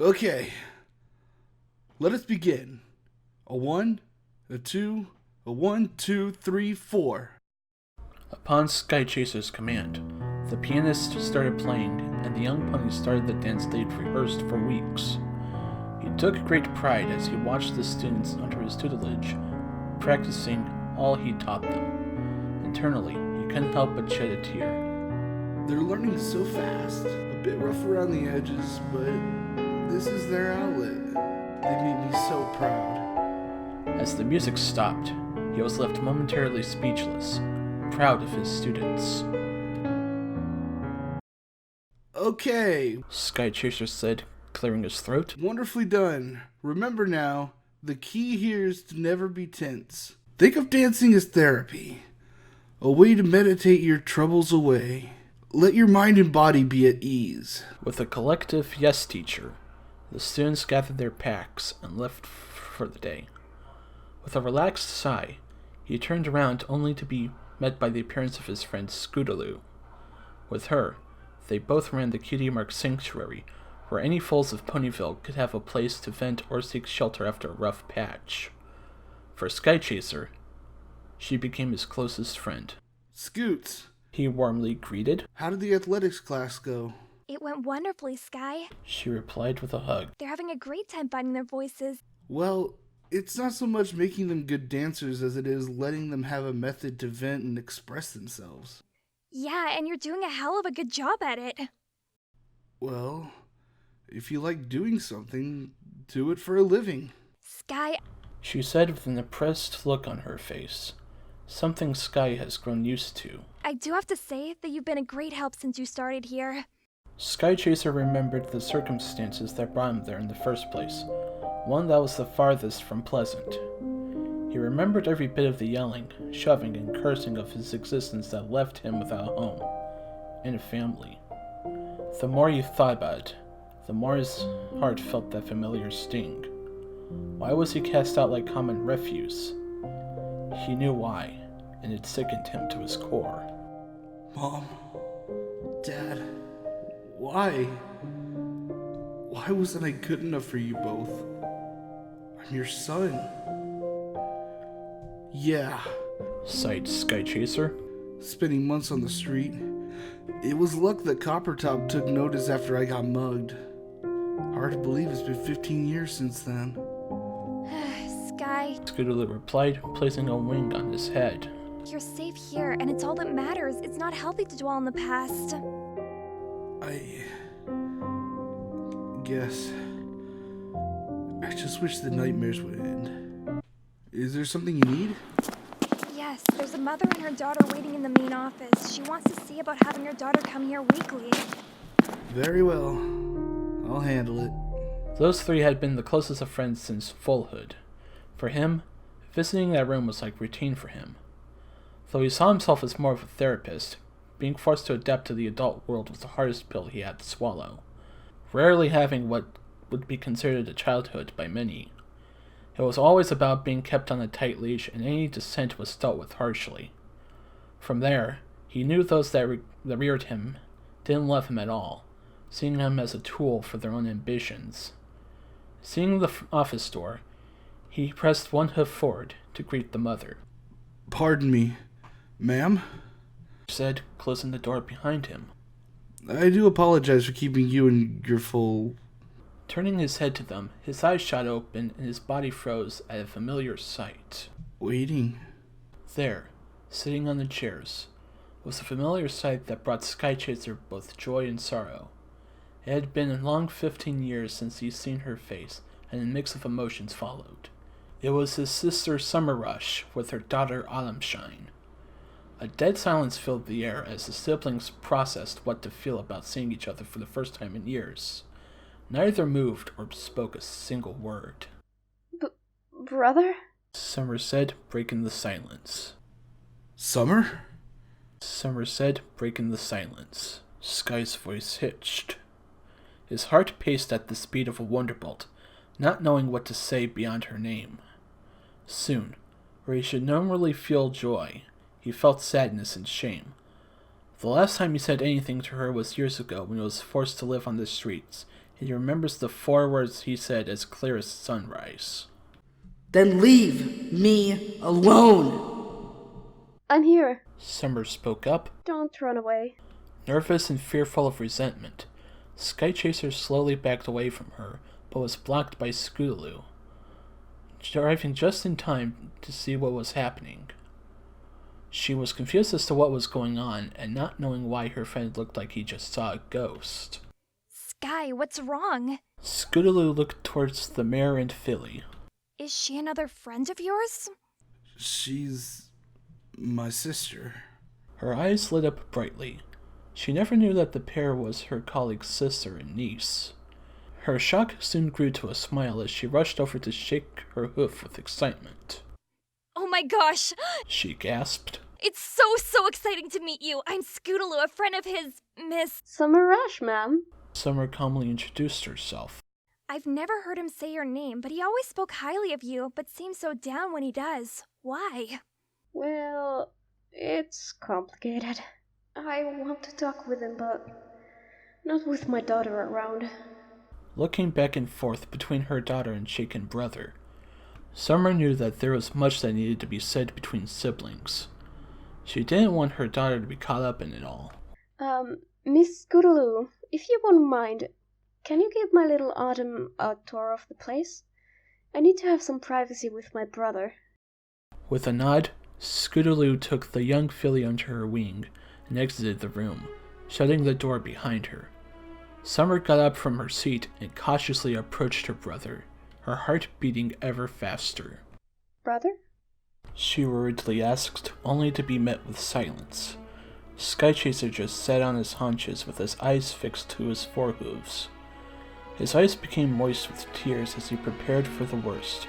Okay, let us begin. A 1, a 2, a 1, 2, 3, 4. Upon Skychaser's command, the pianist started playing, and the young pony started the dance they'd rehearsed for weeks. He took great pride as he watched the students under his tutelage, practicing all he taught them. Internally, he couldn't help but shed a tear. They're learning so fast, a bit rough around the edges, but this is their outlet. They made me so proud. As the music stopped, he was left momentarily speechless, proud of his students. Okay, Skychaser said, clearing his throat. wonderfully done. Remember now, the key here is to never be tense. Think of dancing as therapy, a way to meditate your troubles away. Let your mind and body be at ease. With a collective yes, teacher, the students gathered their packs and left for the day. With a relaxed sigh, he turned around only to be met by the appearance of his friend Scootaloo. With her, they both ran the Cutie Mark Sanctuary, where any foals of Ponyville could have a place to vent or seek shelter after a rough patch. For Skychaser, she became his closest friend. Scoots, He warmly greeted. how did the athletics class go? It went wonderfully, Sky. She replied with a hug. They're having a great time finding their voices. Well, it's not so much making them good dancers as it is letting them have a method to vent and express themselves. Yeah, and you're doing a hell of a good job at it. Well, if you like doing something, do it for a living. Sky, She said with an impressed look on her face, something Sky has grown used to. I do have to say that you've been a great help since you started here. Skychaser remembered the circumstances that brought him there in the first place, one that was the farthest from pleasant. He remembered every bit of the yelling, shoving, and cursing of his existence that left him without a home and a family. The more he thought about it, the more his heart felt that familiar sting. Why was he cast out like common refuse? He knew why, and it sickened him to his core. Mom, Dad, why? Why wasn't I good enough for you both? I'm your son. Yeah, Sighed Skychaser. spending months on the street. It was luck that Coppertop took notice after I got mugged. Hard to believe it's been 15 years since then. Sky, Scootaloo replied, placing a wing on his head. you're safe here, and it's all that matters. It's not healthy to dwell on the past. I guess. I just wish the nightmares would end. Is there something you need? Yes, there's a mother and her daughter waiting in the main office. She wants to see about having her daughter come here weekly. Very well. I'll handle it. Those three had been the closest of friends since foalhood. For him, visiting that room was like routine for him. Though he saw himself as more of a therapist, being forced to adapt to the adult world was the hardest pill he had to swallow, rarely having what would be considered a childhood by many. It was always about being kept on a tight leash, and any dissent was dealt with harshly. From there, he knew those that reared him didn't love him at all, seeing him as a tool for their own ambitions. Seeing the office door, he pressed one hoof forward to greet the mother. Pardon me, ma'am? Said, closing the door behind him. I do apologize for keeping you and your full... Turning his head to them, his eyes shot open and his body froze at a familiar sight. waiting. There, sitting on the chairs, was a familiar sight that brought Skychaser both joy and sorrow. It had been a long 15 years since he'd seen her face, and a mix of emotions followed. It was his sister Summerrush with her daughter Autumnshine. A dead silence filled the air as the siblings processed what to feel about seeing each other for the first time in years. Neither moved or spoke a single word. Brother? Summer said, breaking the silence. Summer? Summer said, breaking the silence. Sky's voice hitched. His heart paced at the speed of a wonderbolt, not knowing what to say beyond her name. Soon, where he should normally feel joy, he felt sadness and shame. The last time he said anything to her was years ago when he was forced to live on the streets, He remembers the 4 words he said as clear as sunrise. Then leave me alone. I'm here. Summer spoke up. Don't run away. Nervous and fearful of resentment, Skychaser slowly backed away from her, but was blocked by Scootaloo, arriving just in time to see what was happening. She was confused as to what was going on, and not knowing why her friend looked like he just saw a ghost. Sky, what's wrong? Scootaloo looked towards the mayor and Philly. Is she another friend of yours? She's my sister. Her eyes lit up brightly. She never knew that the pair was her colleague's sister and niece. Her shock soon grew to a smile as she rushed over to shake her hoof with excitement. Oh my gosh! She gasped. It's so exciting to meet you! I'm Scootaloo, a friend of his, Miss... Summer Rush, ma'am. Summer calmly introduced herself. I've never heard him say your name, but he always spoke highly of you, but seems so down when he does. Why? Well, it's complicated. I want to talk with him, but not with my daughter around. Looking back and forth between her daughter and shaken brother, Summer knew that there was much that needed to be said between siblings. She didn't want her daughter to be caught up in it all. Miss Scootaloo, if you won't mind, can you give my little Autumn a tour of the place? I need to have some privacy with my brother. With a nod, Scootaloo took the young filly under her wing and exited the room, shutting the door behind her. Summer got up from her seat and cautiously approached her brother, her heart beating ever faster. Brother? She worriedly asked, only to be met with silence. Skychaser just sat on his haunches with his eyes fixed to his forehooves. His eyes became moist with tears as he prepared for the worst.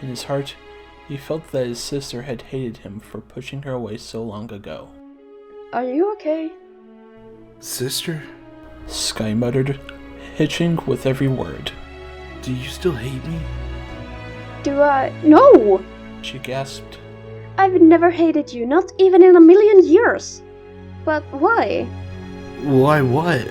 In his heart, he felt that his sister had hated him for pushing her away so long ago. Are you okay? Sister? Sky muttered, hitching with every word. Do you still hate me? Do I? No! She gasped. I've never hated you, not even in a million years. But why? Why what?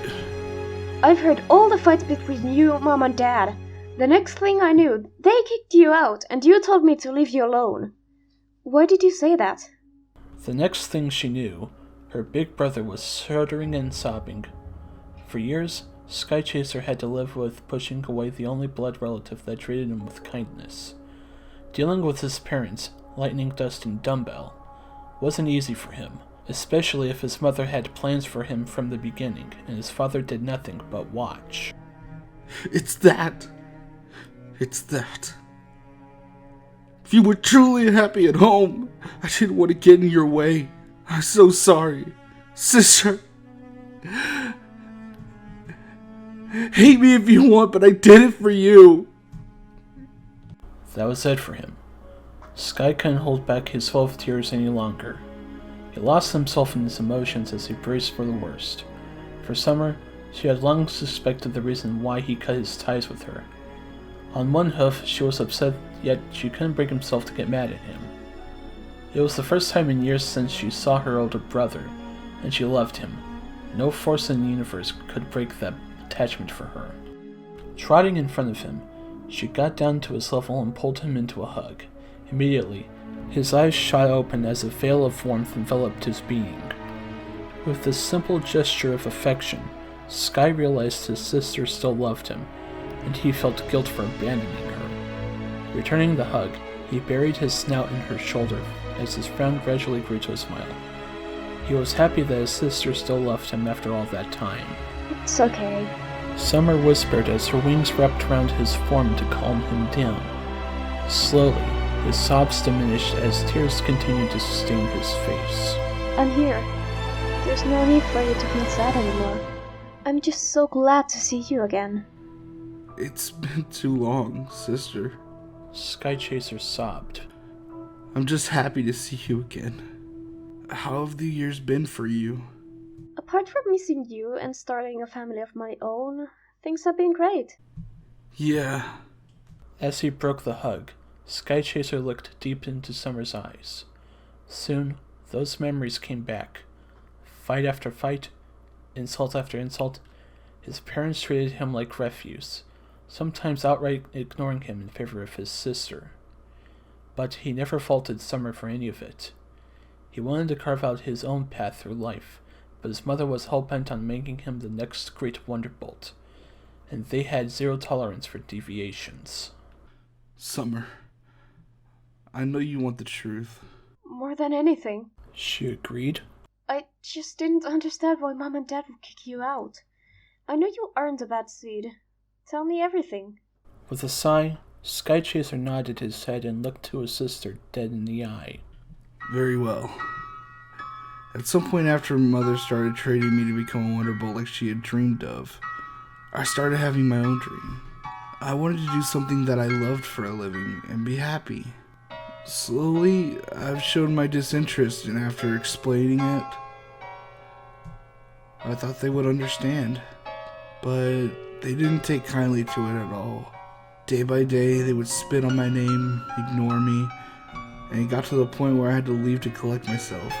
I've heard all the fights between you, Mom and Dad. The next thing I knew, they kicked you out and you told me to leave you alone. Why did you say that? The next thing she knew, her big brother was shuddering and sobbing. For years, Skychaser had to live with pushing away the only blood relative that treated him with kindness. Dealing with his parents, Lightning Dust and Dumbbell, wasn't easy for him, especially if his mother had plans for him from the beginning and his father did nothing but watch. It's that. If you were truly happy at home, I didn't want to get in your way. I'm so sorry. Sister. Hate me if you want, but I did it for you. That was it for him. Sky couldn't hold back his flow of tears any longer. He lost himself in his emotions as he braced for the worst. For Summer, she had long suspected the reason why he cut his ties with her. On one hoof, she was upset, yet she couldn't bring herself to get mad at him. It was the first time in years since she saw her older brother, and she loved him. No force in the universe could break that attachment for her. Trotting in front of him, she got down to his level and pulled him into a hug. Immediately, his eyes shot open as a veil of warmth enveloped his being. With this simple gesture of affection, Sky realized his sister still loved him, and he felt guilt for abandoning her. Returning the hug, he buried his snout in her shoulder as his frown gradually grew to a smile. He was happy that his sister still loved him after all that time. It's okay. Summer whispered as her wings wrapped around his form to calm him down. Slowly, his sobs diminished as tears continued to stain his face. I'm here. There's no need for you to feel sad anymore. I'm just so glad to see you again. It's been too long, sister. Skychaser sobbed. I'm just happy to see you again. How have the years been for you? Apart from missing you and starting a family of my own, things have been great. Yeah. As he broke the hug, Skychaser looked deep into Summer's eyes. Soon, those memories came back. Fight after fight, insult after insult, His parents treated him like refuse, sometimes outright ignoring him in favor of his sister. But he never faulted Summer for any of it. He wanted to carve out his own path through life, but his mother was hell-bent on making him the next great wonderbolt, and they had zero tolerance for deviations. Summer, I know you want the truth. More than anything. She agreed. I just didn't understand why Mom and Dad would kick you out. I know you aren't a bad seed. Tell me everything. With a sigh, Skychaser nodded his head and looked to his sister dead in the eye. Very well. At some point after Mother started training me to become a Wonderbolt like she had dreamed of, I started having my own dream. I wanted to do something that I loved for a living and be happy. Slowly, I've shown my disinterest, and after explaining it, I thought they would understand. But they didn't take kindly to it at all. Day by day, they would spit on my name, ignore me, and it got to the point where I had to leave to collect myself.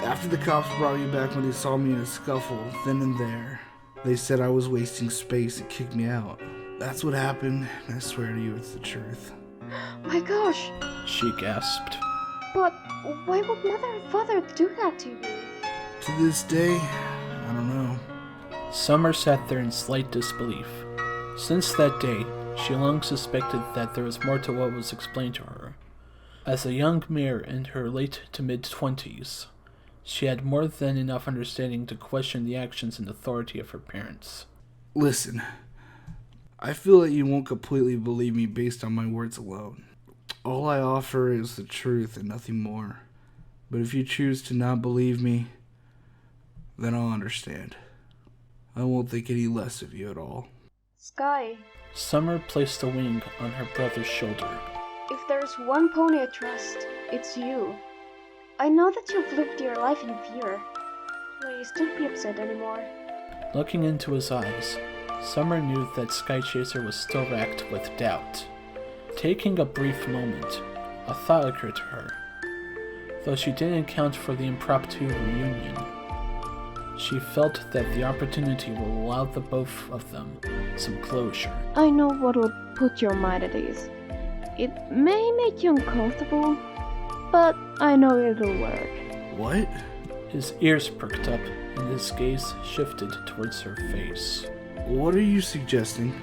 After the cops brought me back when they saw me in a scuffle, then and there, they said I was wasting space and kicked me out. That's what happened, and I swear to you it's the truth. My gosh! She gasped. But why would Mother and Father do that to you? To this day, I don't know. Summer sat there in slight disbelief. Since that day, she long suspected that there was more to what was explained to her. As a young mare in her late to mid-20s, she had more than enough understanding to question the actions and authority of her parents. Listen, I feel that you won't completely believe me based on my words alone. All I offer is the truth and nothing more. But if you choose to not believe me, then I'll understand. I won't think any less of you at all. Sky, Summer placed a wing on her brother's shoulder. if there's one pony I trust, it's you. I know that you've lived your life in fear. Please don't be upset anymore. Looking into his eyes, Summer knew that Skychaser was still racked with doubt. Taking a brief moment, a thought occurred to her. Though she didn't account for the impromptu reunion, she felt that the opportunity will allow the both of them some closure. I know what will put your mind at ease. It may make you uncomfortable, but I know it'll work. What? His ears perked up and his gaze shifted towards her face. What are you suggesting?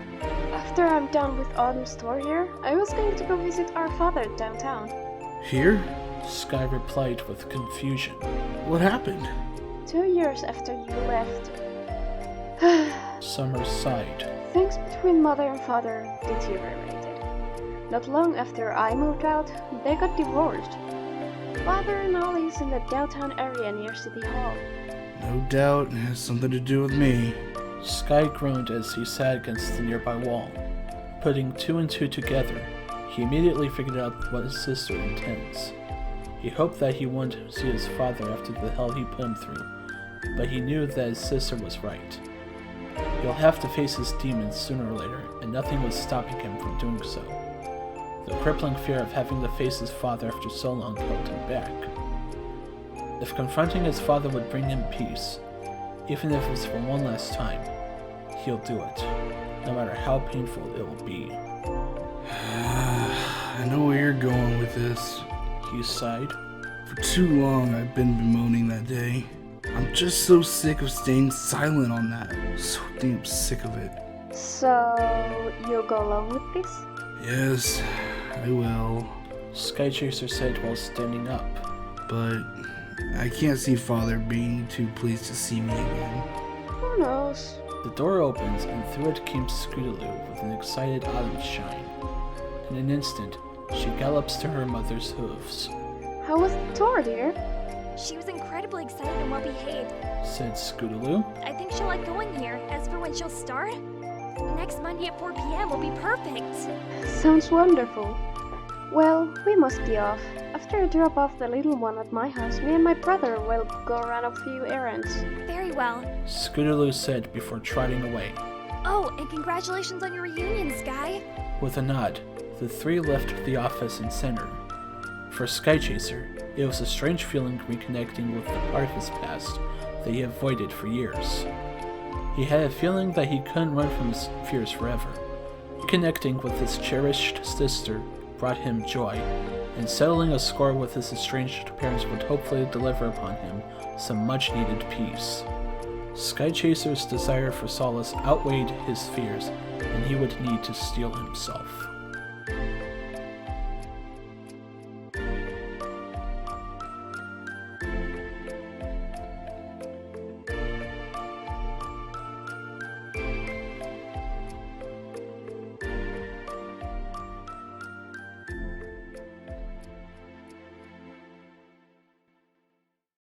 After I'm done with Autumn's tour here, I was going to go visit our father downtown. Here? Sky replied with confusion. What happened? 2 years after you left, Summer sighed. things between Mother and Father deteriorated. Not long after I moved out, they got divorced. Father now lives in the downtown area near City Hall. No doubt it has something to do with me. Sky groaned as he sat against the nearby wall. Putting two and two together, he immediately figured out what his sister intends. He hoped that he wouldn't see his father after the hell he put him through, but he knew that his sister was right. He'll have to face his demons sooner or later, and nothing was stopping him from doing so. The crippling fear of having to face his father after so long held him back. If confronting his father would bring him peace, even if it's for one last time, he'll do it, no matter how painful it will be. I know where you're going with this. He sighed. For too long I've been bemoaning that day. I'm just so sick of staying silent on that. So damn sick of it. So, you'll go along with this? Yes, I will. Skychaser said while standing up. But I can't see Father being too pleased to see me again. Who knows? The door opens and through it came Scootaloo with an excited autumn shine. In an instant, she gallops to her mother's hooves. How was the tour, dear? She was incredibly excited and well behaved. Said Scootaloo. I think she'll like going here. As for when she'll start, next Monday at 4 p.m. will be perfect. Sounds wonderful. Well, we must be off. After I drop off the little one at my house, me and my brother will go run a few errands. Very well. Scootaloo said before trotting away. Oh, and congratulations on your reunion, Sky. With a nod, the three left the office in center. For Skychaser, it was a strange feeling reconnecting with the part of his past that he avoided for years. He had a feeling that he couldn't run from his fears forever. Connecting with his cherished sister brought him joy, and settling a score with his estranged parents would hopefully deliver upon him some much-needed peace. Skychaser's desire for solace outweighed his fears, and he would need to steel himself.